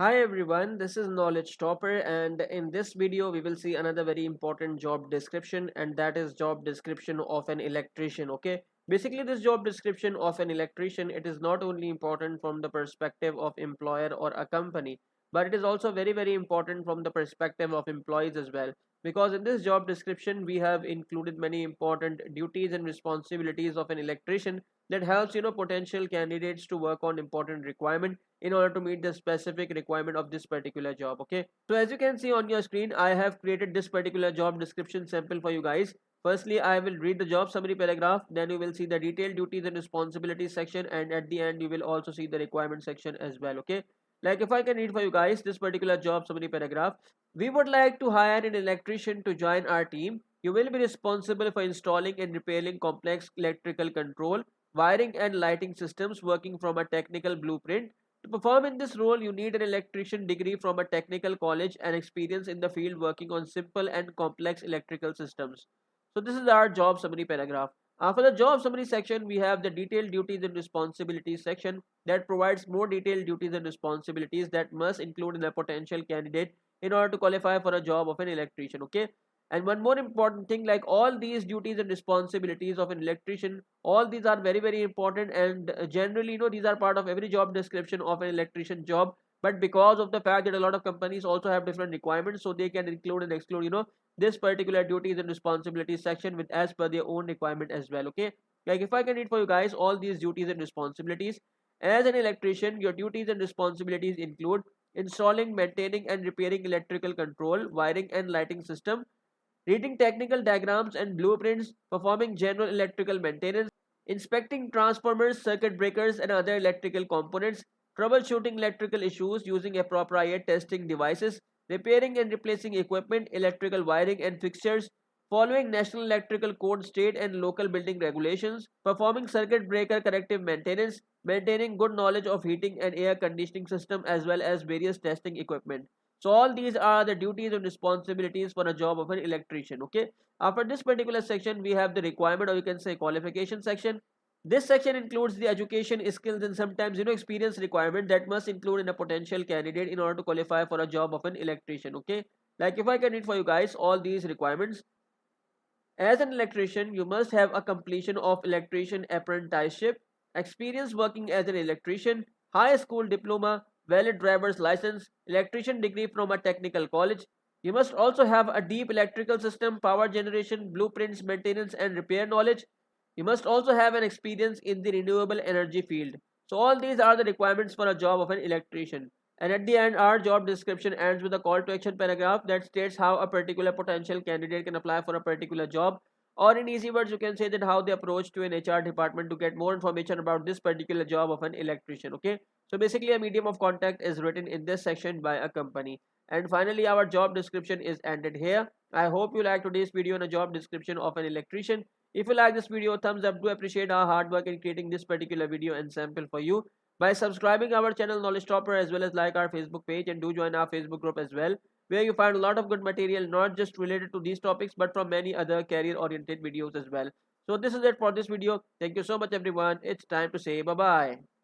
Hi everyone, this is Knowledge Topper, and in this video we will see another very important job description, and that is job description of an electrician. Okay, basically this job description of an electrician, it is not only important from the perspective of employer or a company, but it is also very important from the perspective of employees as well, because in this job description we have included many important duties and responsibilities of an electrician that helps potential candidates to work on important requirement in order to meet the specific requirement of this particular job. Okay, so as you can see on your screen, I have created this particular job description sample for you guys. Firstly, I will read the job summary paragraph, then you will see the detailed duties and responsibilities section, and at the end you will also see the requirement section as well. Okay, like if I can read for you guys this particular job summary paragraph. We would like to hire an electrician to join our team. You will be responsible for installing and repairing complex electrical control, wiring and lighting systems working from a technical blueprint. To perform in this role, you need an electrician degree from a technical college and experience in the field working on simple and complex electrical systems. So this is our job summary paragraph. After the job summary section, we have the detailed duties and responsibilities section that provides more detailed duties and responsibilities that must include in a potential candidate in order to qualify for a job of an electrician. Okay. And one more important thing, like all these duties and responsibilities of an electrician, all these are very important, and generally these are part of every job description of an electrician job. But because of the fact that a lot of companies also have different requirements, so they can include and exclude this particular duties and responsibilities section with as per their own requirement as well. Okay, like if I can read for you guys all these duties and responsibilities. As an electrician, your duties and responsibilities include installing, maintaining and repairing electrical control, wiring and lighting system, reading technical diagrams and blueprints, performing general electrical maintenance, inspecting transformers, circuit breakers, and other electrical components, troubleshooting electrical issues using appropriate testing devices, repairing and replacing equipment, electrical wiring and fixtures, following National Electrical Code state and local building regulations, performing circuit breaker corrective maintenance, maintaining good knowledge of heating and air conditioning system as well as various testing equipment. So all these are the duties and responsibilities for a job of an electrician. Okay. After this particular section, we have the requirement, or you can say qualification section. This section includes the education, skills, and sometimes experience requirement that must include in a potential candidate in order to qualify for a job of an electrician. Okay. Like if I can read for you guys all these requirements. As an electrician, you must have a completion of electrician apprenticeship, experience working as an electrician, high school diploma, valid driver's license, electrician degree from a technical college. You must also have a deep electrical system, power generation, blueprints, maintenance, and repair knowledge. You must also have an experience in the renewable energy field. So all these are the requirements for a job of an electrician. And at the end, our job description ends with a call to action paragraph that states how a particular potential candidate can apply for a particular job. Or in easy words, you can say that how they approach to an HR department to get more information about this particular job of an electrician. Okay. So basically, a medium of contact is written in this section by a company. And finally, our job description is ended here. I hope you liked today's video on a job description of an electrician. If you like this video, thumbs up. Do appreciate our hard work in creating this particular video and sample for you by subscribing our channel Knowledge Topper, as well as like our Facebook page, and do join our Facebook group as well, where you find a lot of good material not just related to these topics but from many other career oriented videos as well. So this is it for this video. Thank you so much everyone. It's time to say bye bye.